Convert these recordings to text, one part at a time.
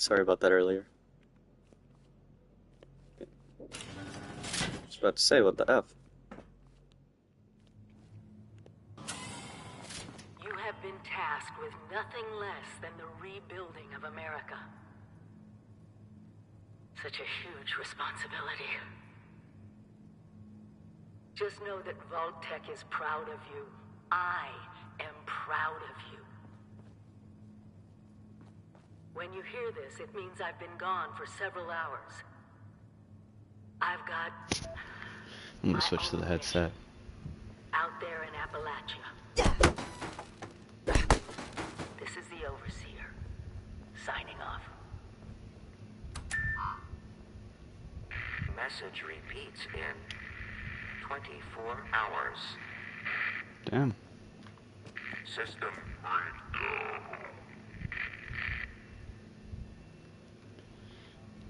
Sorry about that earlier. I was about to say, what the F? You have been tasked with nothing less than the rebuilding of America. Such a huge responsibility. Just know that Vault-Tec is proud of you. I am proud of you. When you hear this, it means I've been gone for several hours. I've got... I'm gonna switch to the headset. Out there in Appalachia. This is the Overseer. Signing off. Message repeats in 24 hours. Damn. System breakdown.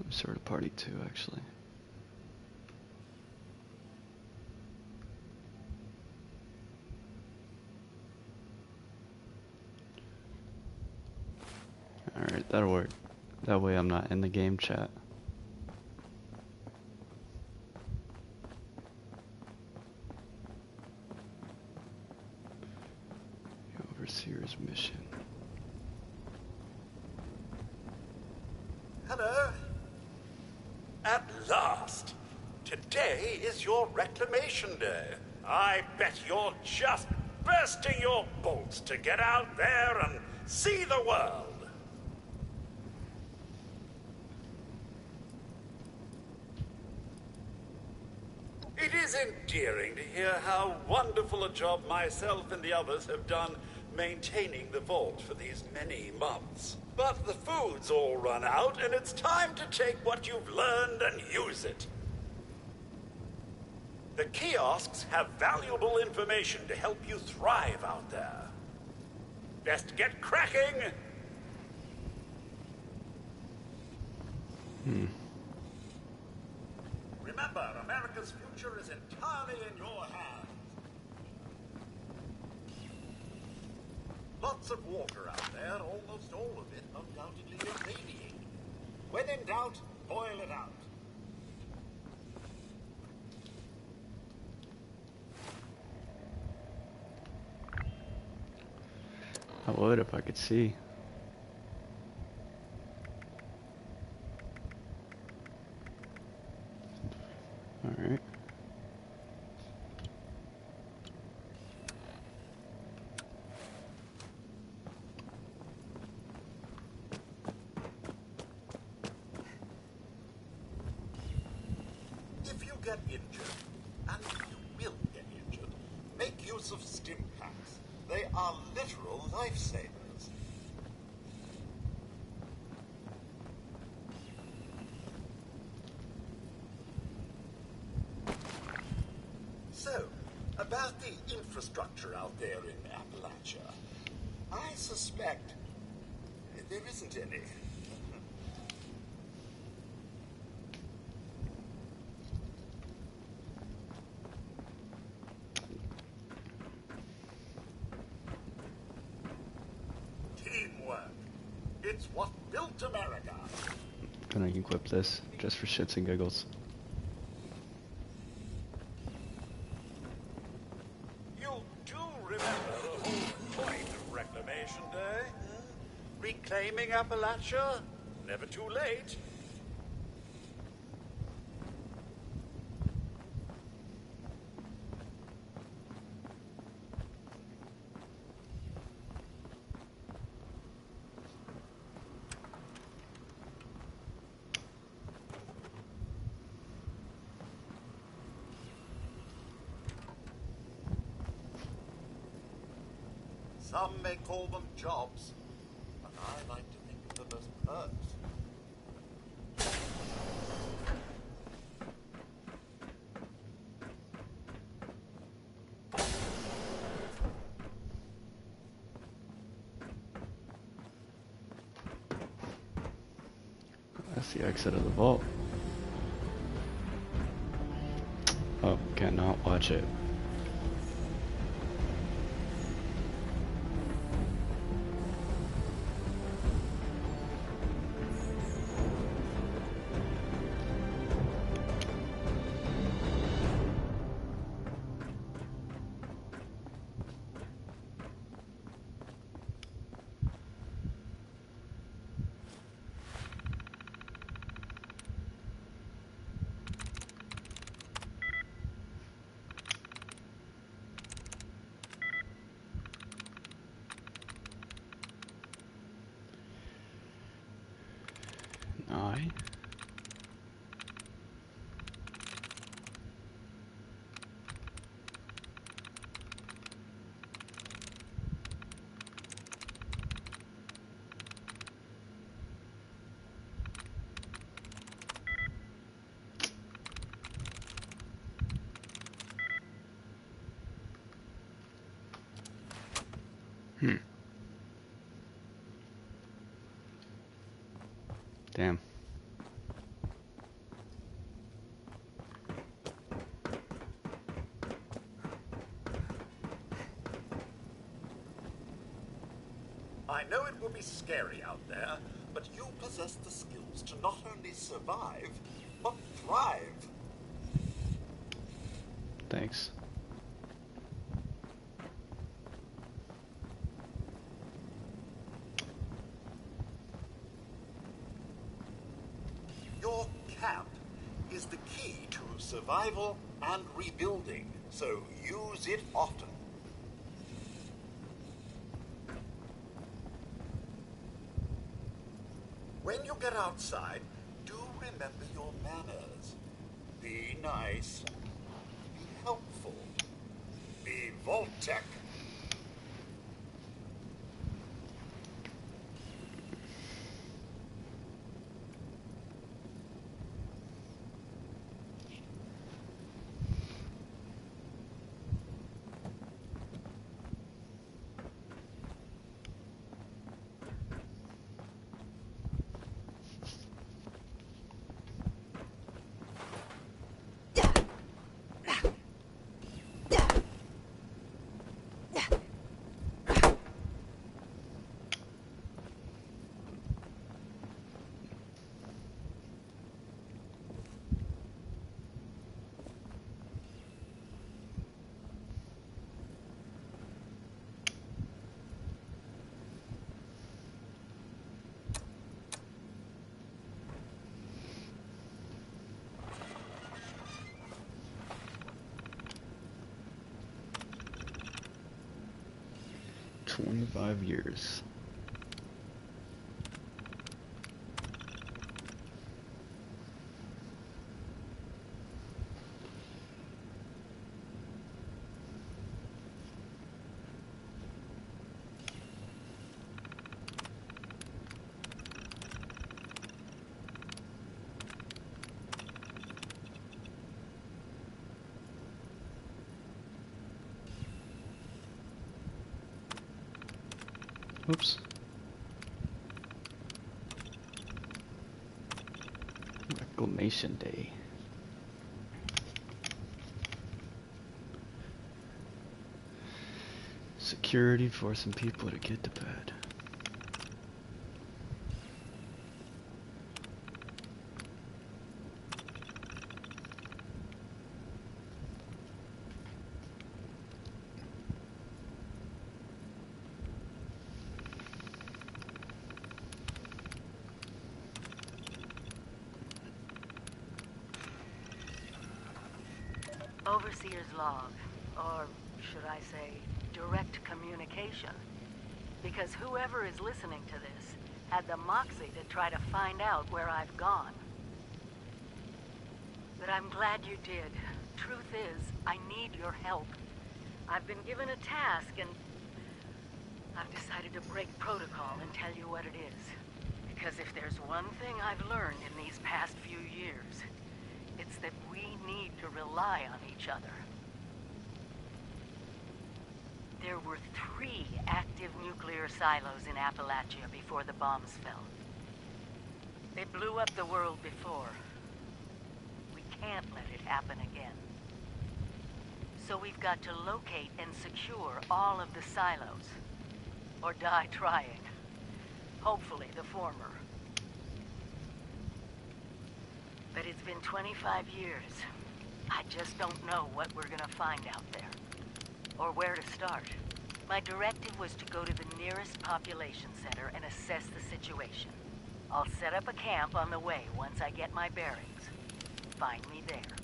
I'm sort of party too, actually. Alright, that'll work. That way I'm not in the game chat. The Overseer's mission. Hello. At last. Today is your reclamation day. I bet you're just bursting your bolts to get out there and see the world. It is endearing to hear how wonderful a job myself and the others have done maintaining the vault for these many months. But the food's all run out, and it's time to take what you've learned and use it. The kiosks have valuable information to help you thrive out there. Best get cracking! Remember, America's future is entirely in your hands. Lots of water out there, almost all of it undoubtedly irradiated. When in doubt, boil it out. I would if I could see. Alright. If you get injured, and you will get injured, make use of stim packs. They are literal lifesavers. So, about the infrastructure out there in Appalachia, I suspect there isn't any. Teamwork. It's what built America. Gonna equip this just for shits and giggles. You do remember the whole point of Reclamation Day? Reclaiming Appalachia? Never too late. Some may call them jobs, but I like to think of them as perks. That's the exit of the vault. Oh, cannot watch it. Alright. Damn. I know it will be scary out there, but you possess the skills to not only survive, but thrive. Thanks. Your camp is the key to survival and rebuilding, so use it often. When you get outside, do remember your manners. Be nice. Be helpful. Be Vault-Tec. "25 years. Oops. Reclamation Day. Security forcing people to get to bed. Overseer's log, or should I say, direct communication. Because whoever is listening to this had the moxie to try to find out where I've gone. But I'm glad you did. Truth is, I need your help. I've been given a task and I've decided to break protocol and tell you what it is. Because if there's one thing I've learned in these past few years, it's that we need to rely on each other. There were 3 active nuclear silos in Appalachia before the bombs fell. They blew up the world before. We can't let it happen again. So we've got to locate and secure all of the silos. Or die trying. Hopefully the former. But it's been 25 years. I just don't know what we're gonna find out there. Or where to start. My directive was to go to the nearest population center and assess the situation. I'll set up a camp on the way once I get my bearings. Find me there.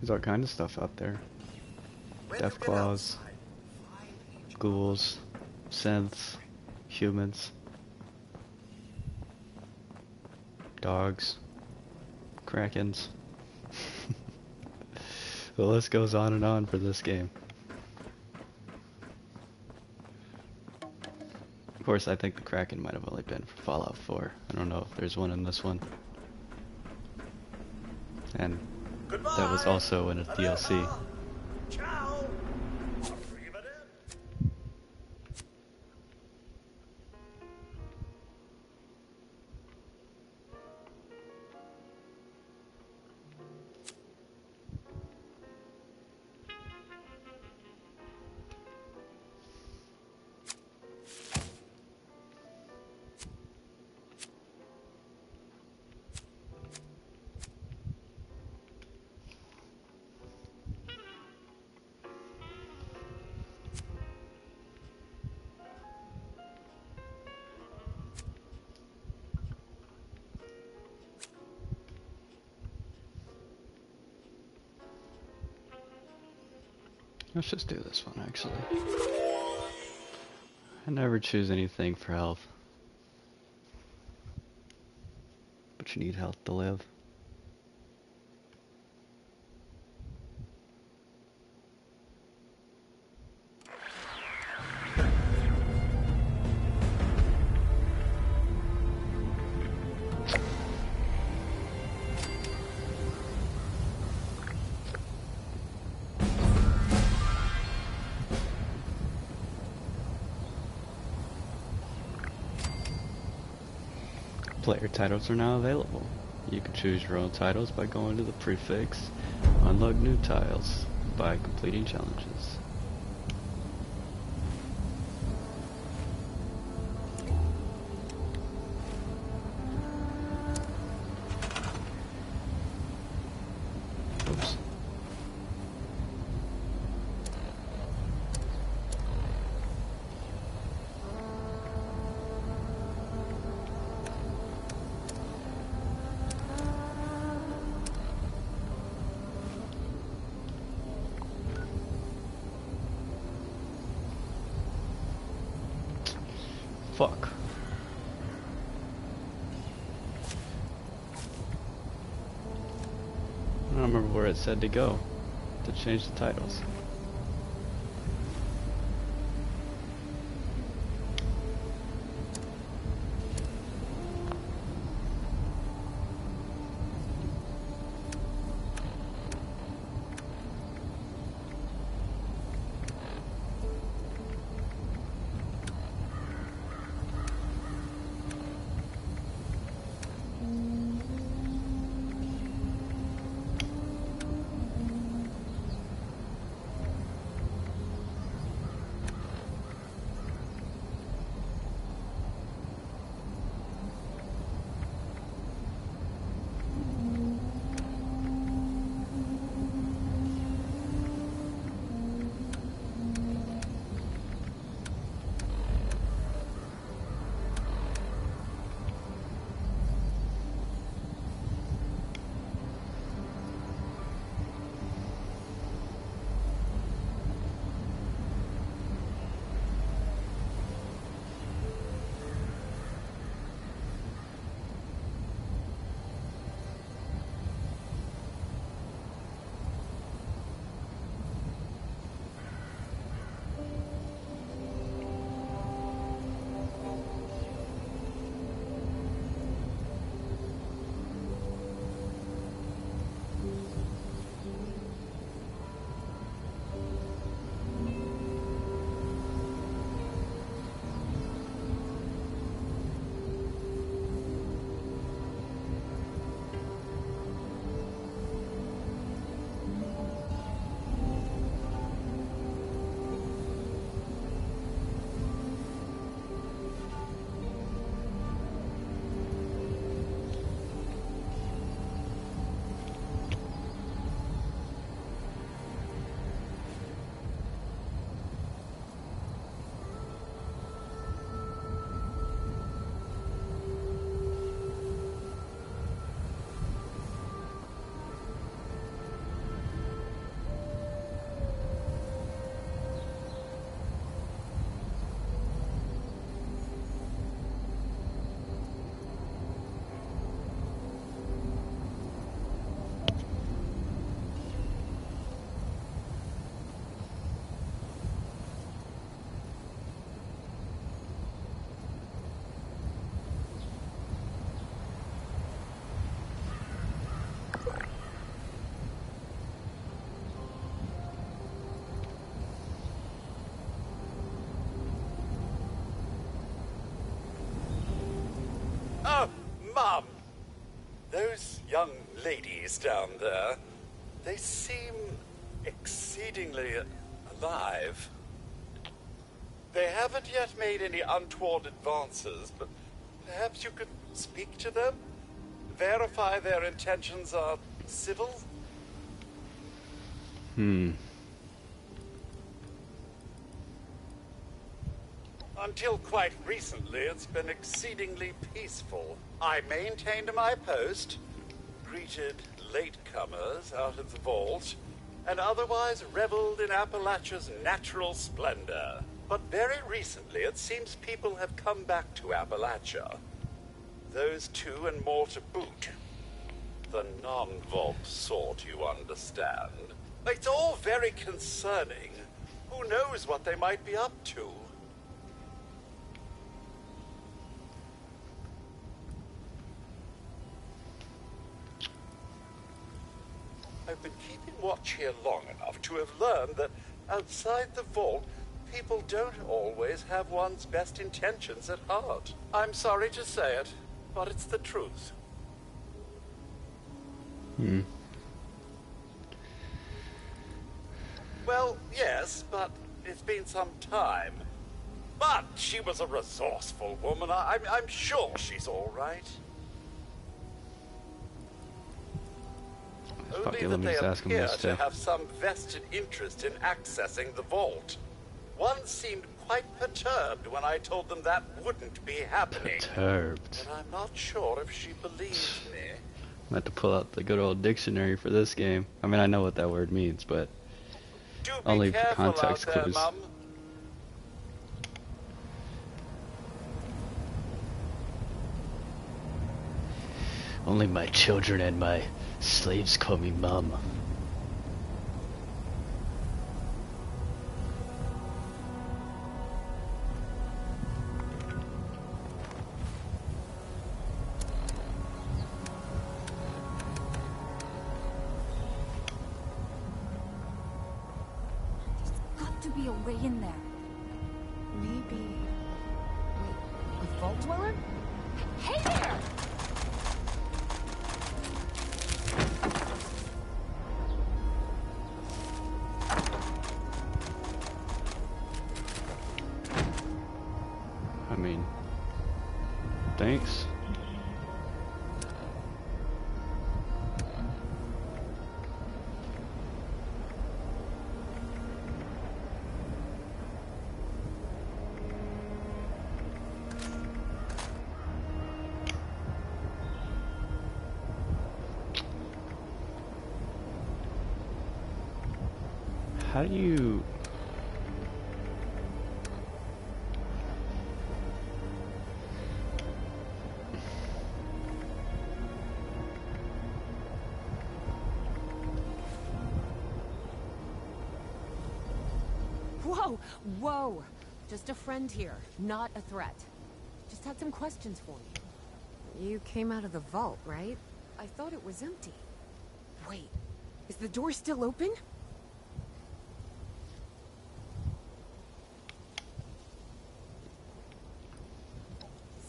There's all kind of stuff out there. Death claws, ghouls, synths, humans, dogs, krakens. The list goes on and on for this game. Of course, I think the Kraken might have only been for Fallout 4. I don't know if there's one in this one. And that was also in a DLC. Ciao. Let's just do this one, actually. I never choose anything for health. But you need health to live. Player titles are now available. You can choose your own titles by going to the prefix, unlock new tiles by completing challenges. Oops. Fuck. I don't remember where it said to go to change the titles. ladies down there. They seem exceedingly alive. They haven't yet made any untoward advances, but perhaps you could speak to them? Verify their intentions are civil? Until quite recently, it's been exceedingly peaceful. I maintained my post, greeted latecomers out of the vault, and otherwise reveled in Appalachia's natural splendor. But very recently, it seems people have come back to Appalachia. Those two and more to boot. The non-vault sort, you understand. It's all very concerning. Who knows what they might be up to? I've been keeping watch here long enough to have learned that outside the vault, people don't always have one's best intentions at heart. I'm sorry to say it, but it's the truth. Well, yes, but it's been some time. But she was a resourceful woman. I'm sure she's all right. Fuck Only it, let that me they just ask him appear this to too. have some vested interest in accessing the vault. One seemed quite perturbed when I told them that wouldn't be happening. Perturbed. And I'm not sure if she believes me. I'm about to pull out the good old dictionary for this game. I mean, I know what that word means, but Do be only for careful context out there, clues. Mum. Only my children and my slaves call me Mum. Got to be a way in there. Maybe... Wait, a vault dweller? Hey there! I mean, thanks. How do you... Whoa! Whoa! Just a friend here, not a threat. Just had some questions for you. You came out of the vault, right? I thought it was empty. Wait, is the door still open?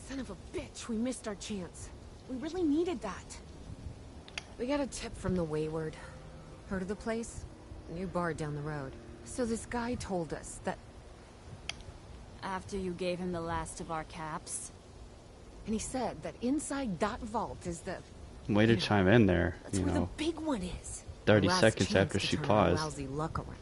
Son of a bitch, we missed our chance. We really needed that. We got a tip from the Wayward. Heard of the place? New bar down the road. So this guy told us that... After you gave him the last of our caps? And he said that inside that vault is the... Way to chime in there, That's you where know, the big one is. 30 Our last seconds chance after to she turn our paused. lousy luck around.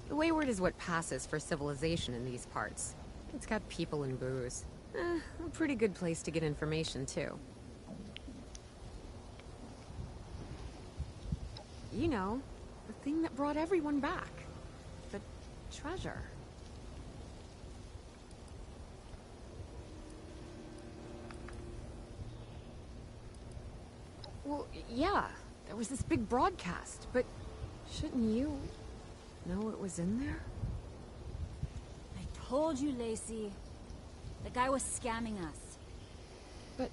The Wayward is what passes for civilization in these parts. It's got people and booze. A pretty good place to get information, too. You know, the thing that brought everyone back. The treasure. Well, yeah, there was this big broadcast, but shouldn't you know it was in there? I told you, Lacey. The guy was scamming us. But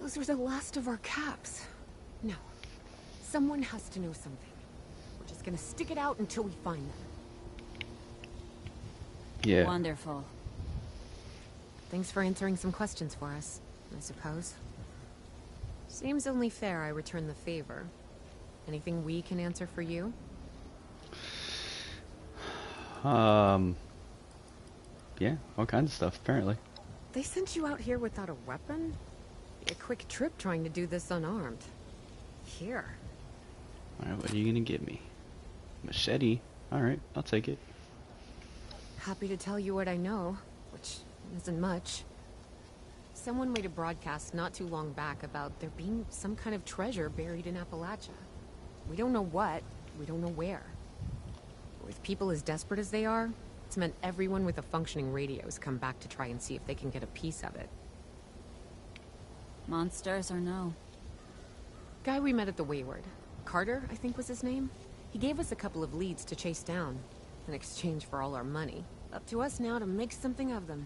those were the last of our caps. No. Someone has to know something. We're just gonna stick it out until we find them. Yeah. Wonderful. Thanks for answering some questions for us, I suppose. Seems only fair I return the favor. Anything we can answer for you? Yeah, all kinds of stuff, apparently. They sent you out here without a weapon? Be a quick trip trying to do this unarmed. Here. Alright, what are you gonna give me? Machete? Alright, I'll take it. Happy to tell you what I know, which isn't much. Someone made a broadcast not too long back about there being some kind of treasure buried in Appalachia. We don't know what, we don't know where. With people as desperate as they are, it's meant everyone with a functioning radio has come back to try and see if they can get a piece of it. Monsters or no? Guy we met at the Wayward. Carter, I think was his name. He gave us a couple of leads to chase down, in exchange for all our money. Up to us now to make something of them.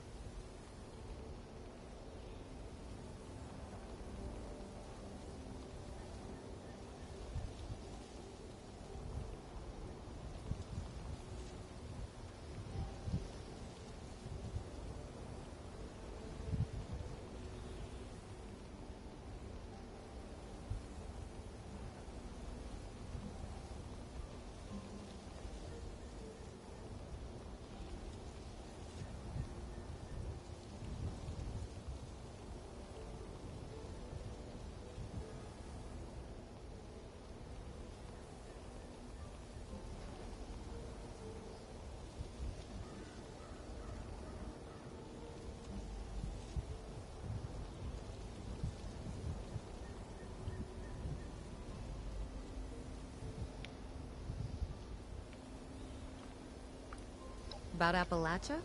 About Appalachia?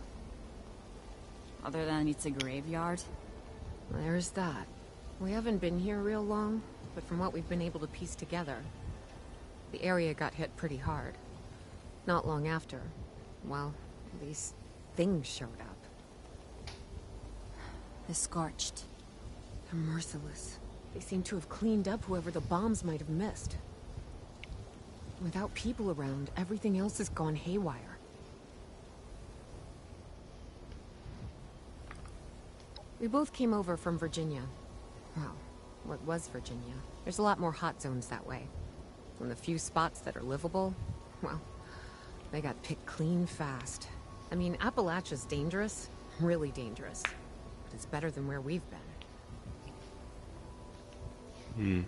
Other than it's a graveyard? There's that. We haven't been here real long, but from what we've been able to piece together, the area got hit pretty hard. Not long after, well, these things showed up. The Scorched. They're merciless. They seem to have cleaned up whoever the bombs might have missed. Without people around, everything else has gone haywire. We both came over from Virginia. Well, what was Virginia? There's a lot more hot zones that way. And the few spots that are livable, well, they got picked clean fast. I mean, Appalachia's dangerous, really dangerous. But it's better than where we've been.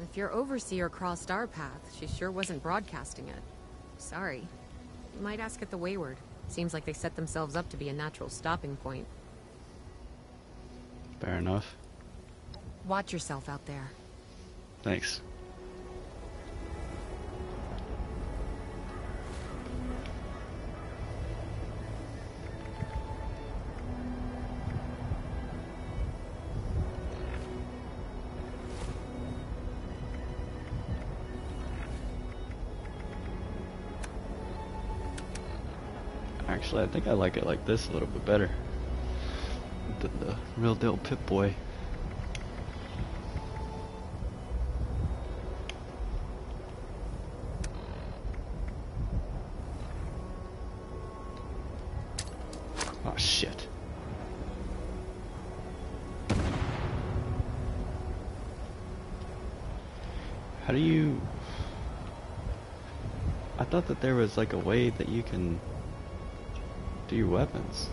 If your overseer crossed our path, she sure wasn't broadcasting it. Sorry. You might ask at the Wayward. Seems like they set themselves up to be a natural stopping point. Fair enough. Watch yourself out there. Thanks. Actually, I think I like it like this a little bit better than the real deal Pip-Boy. Oh shit. How do you... I thought that there was like a way that you can do your weapons.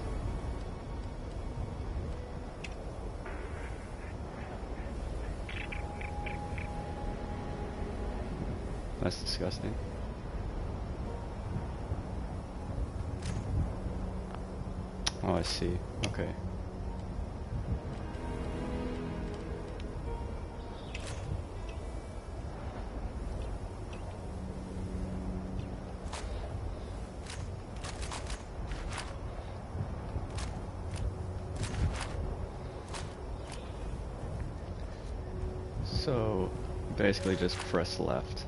That's disgusting. Oh, I see. Okay. So, basically just press left.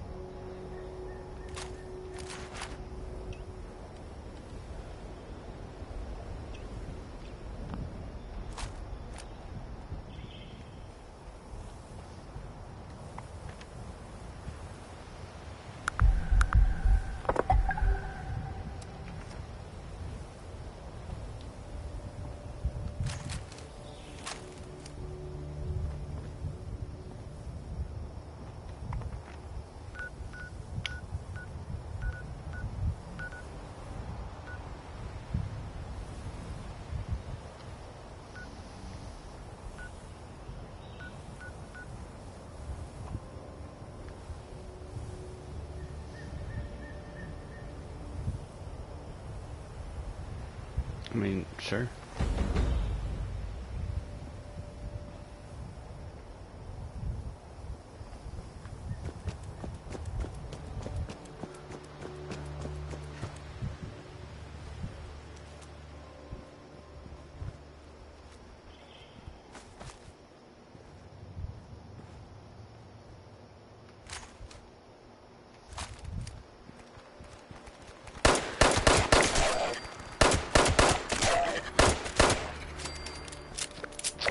I mean, sure.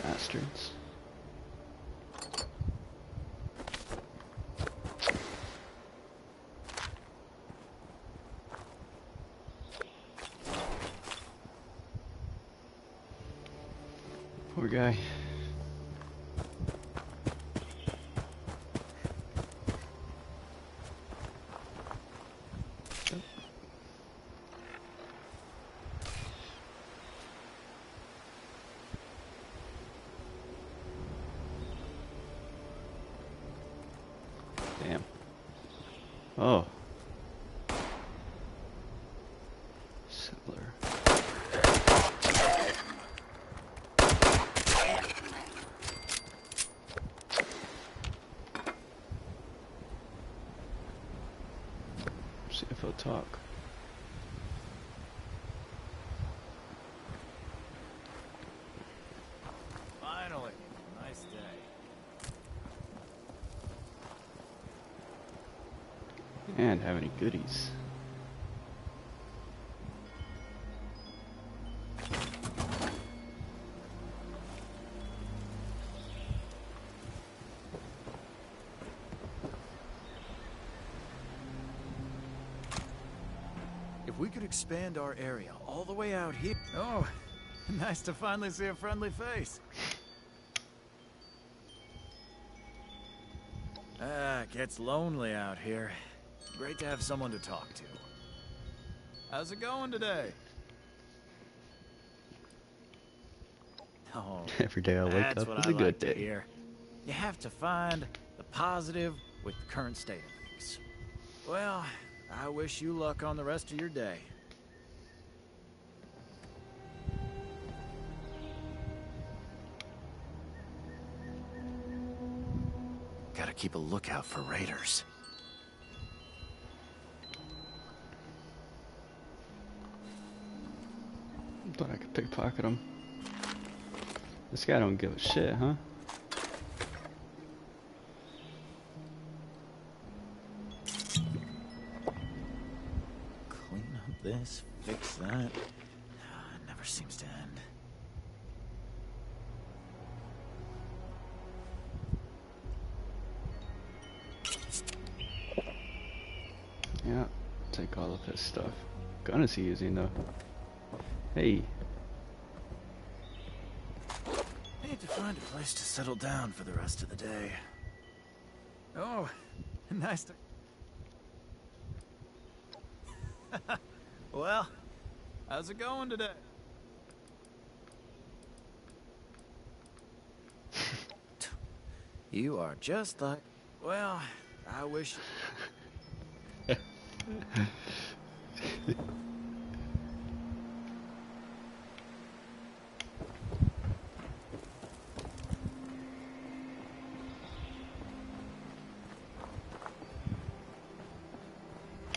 Bastards. Poor guy. Damn. Oh. Settler. See if he'll talk. Finally, nice day. And have any goodies. If we could expand our area all the way out here. Oh, nice to finally see a friendly face. It gets lonely out here. Great to have someone to talk to. How's it going today? Oh, Every day I wake that's up what is I a good like to day. hear. You have to find the positive with the current state of things. Well, I wish you luck on the rest of your day. Gotta keep a lookout for raiders. Thought I could pickpocket him. This guy don't give a shit, huh? Clean up this, fix that. It never seems to end. Yeah, take all of his stuff. Gun is he using though? Hey, Need to find a place to settle down for the rest of the day. Oh, nice to... Well, how's it going today? You are just like... Well, I wish...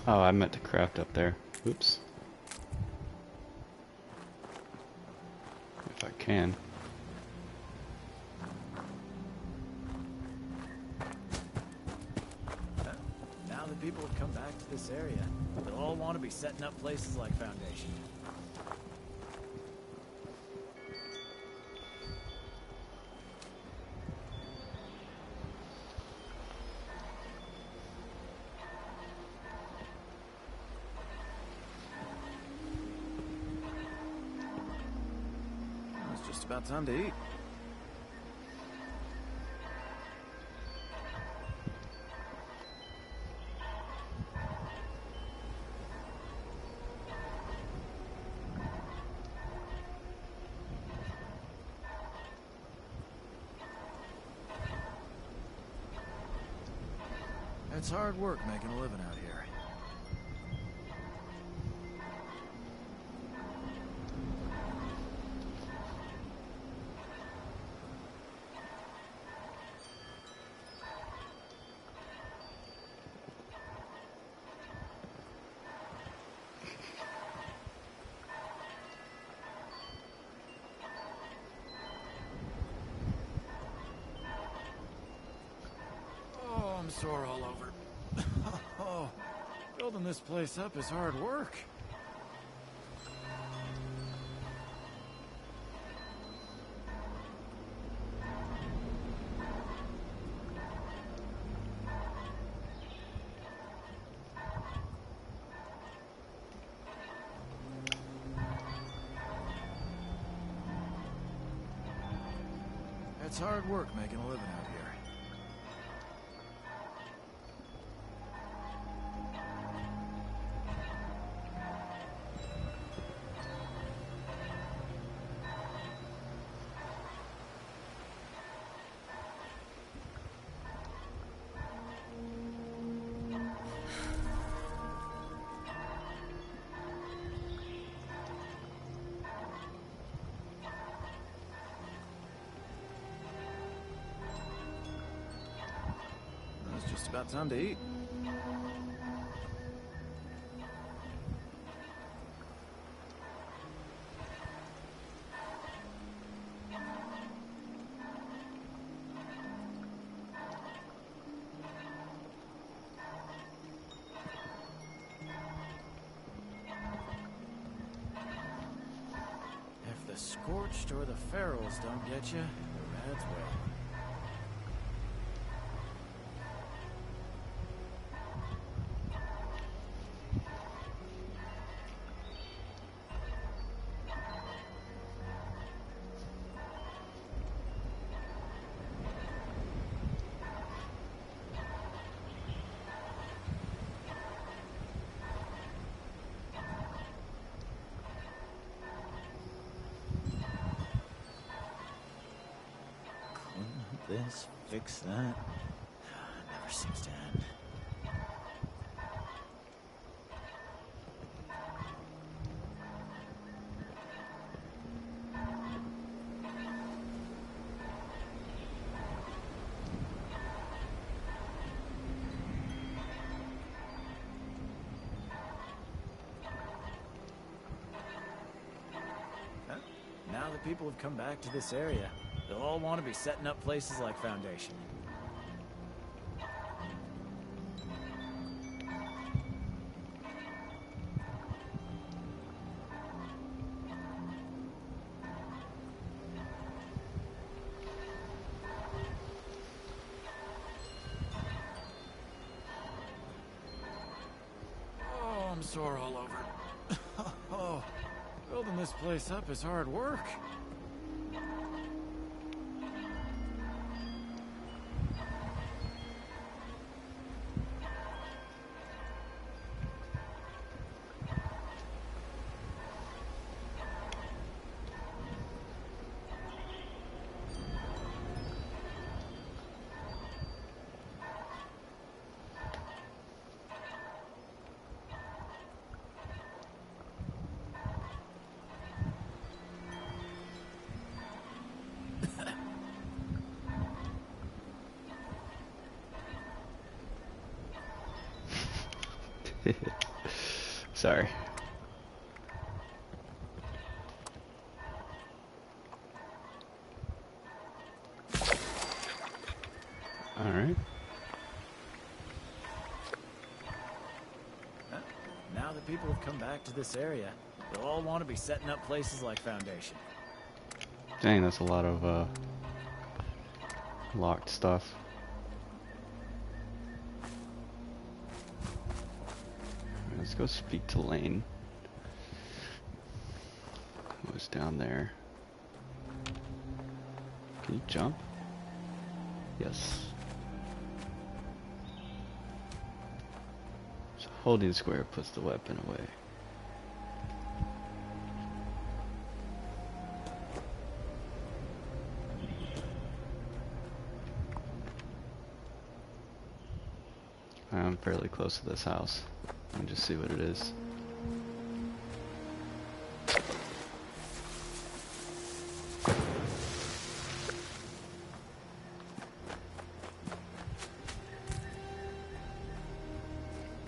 oh, I meant to craft up there. Oops. If I can. Now that people have come back to this area, they'll all want to be setting up places like Foundation. It's just about time to eat. It's hard work making a living out here. sore all over. Oh, building this place up is hard work. It's hard work making a living out here. It's just about time to eat. If the Scorched or the Ferals don't get you, the Reds will. This, fix that. Never seems to end. Now that people have come back to this area, they'll all want to be setting up places like Foundation. Oh, I'm sore all over. Oh, building this place up is hard work. Sorry. Alright. Now that people have come back to this area, they'll all want to be setting up places like Foundation. Dang, that's a lot of locked stuff. Let's go speak to Lane. What's down there? Can you jump? Yes. So holding square puts the weapon away. I'm fairly close to this house. Let me just see what it is.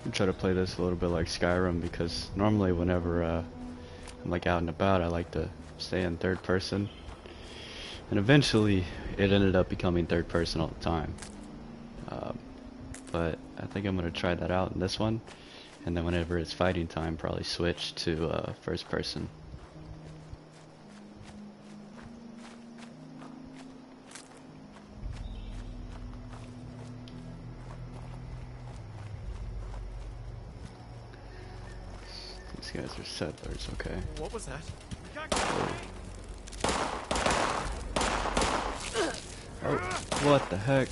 I'm trying to play this a little bit like Skyrim, because normally whenever I'm like out and about, I like to stay in third person, and eventually it ended up becoming third person all the time. but I think I'm gonna try that out in this one, and then whenever it's fighting time, probably switch to first person. These guys are settlers, okay. What was that? Oh, what the heck?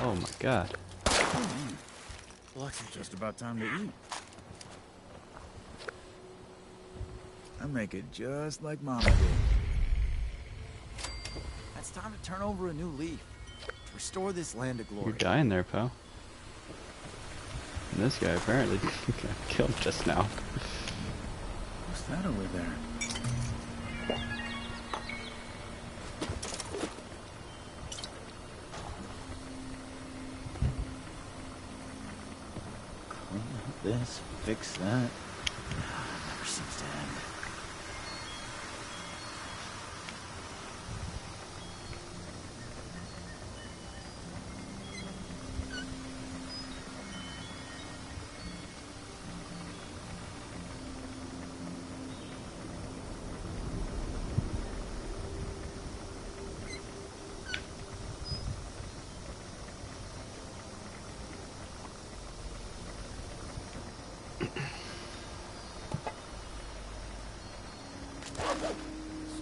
Oh my god. Looks just about time to eat. I make it just like Mama did. It's time to turn over a new leaf. Restore this land to glory. You're dying there, pal. And this guy apparently got killed just now. What's that over there? Clean up this, fix that. Never seems to end.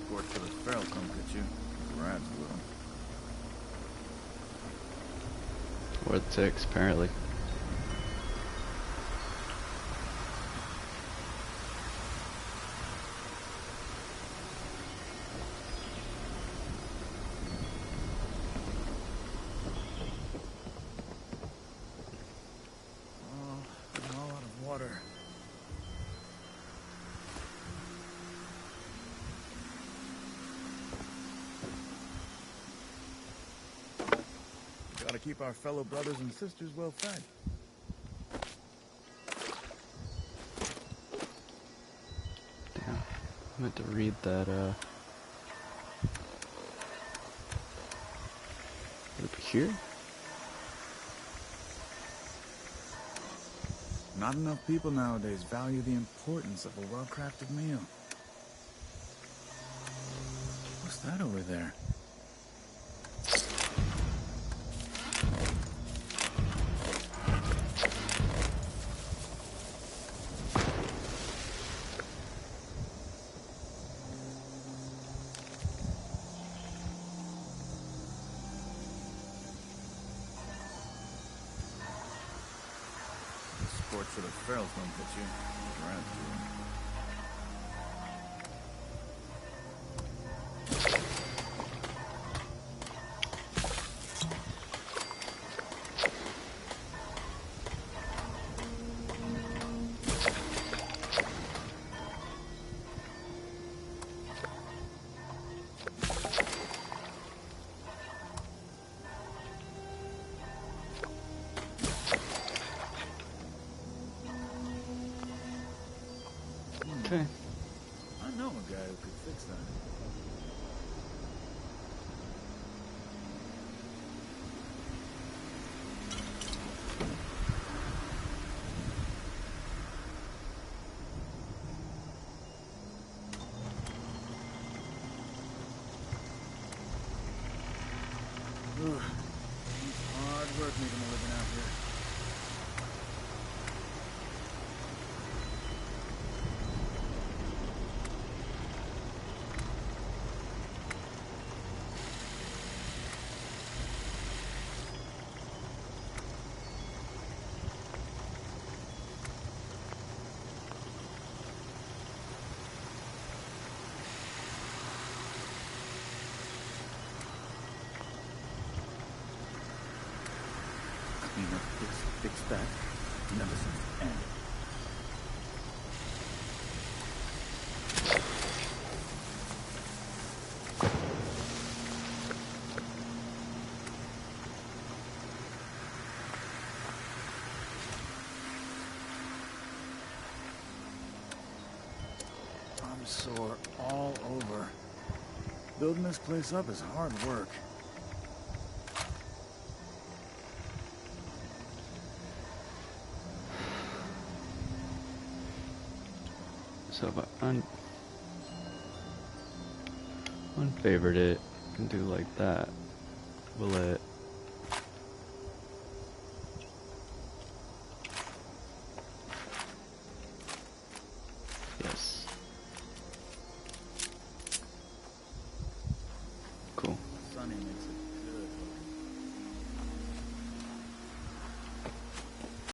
Squirt till this barrel come get you. Rats will. Or the ticks, apparently. Oh, I'm all out of water. Gotta keep our fellow brothers and sisters well fed. Damn. I meant to read that, over here? Not enough people nowadays value the importance of a well-crafted meal. What's that over there? Sport for the ferals won't get you. Rats will. Okay. I know a guy who could fix that. Ugh. It's hard work making a living out here. Clean up this, fix that. Never seems to end. I'm sore all over. Building this place up is hard work. So if I unfavorite it and do like that, will it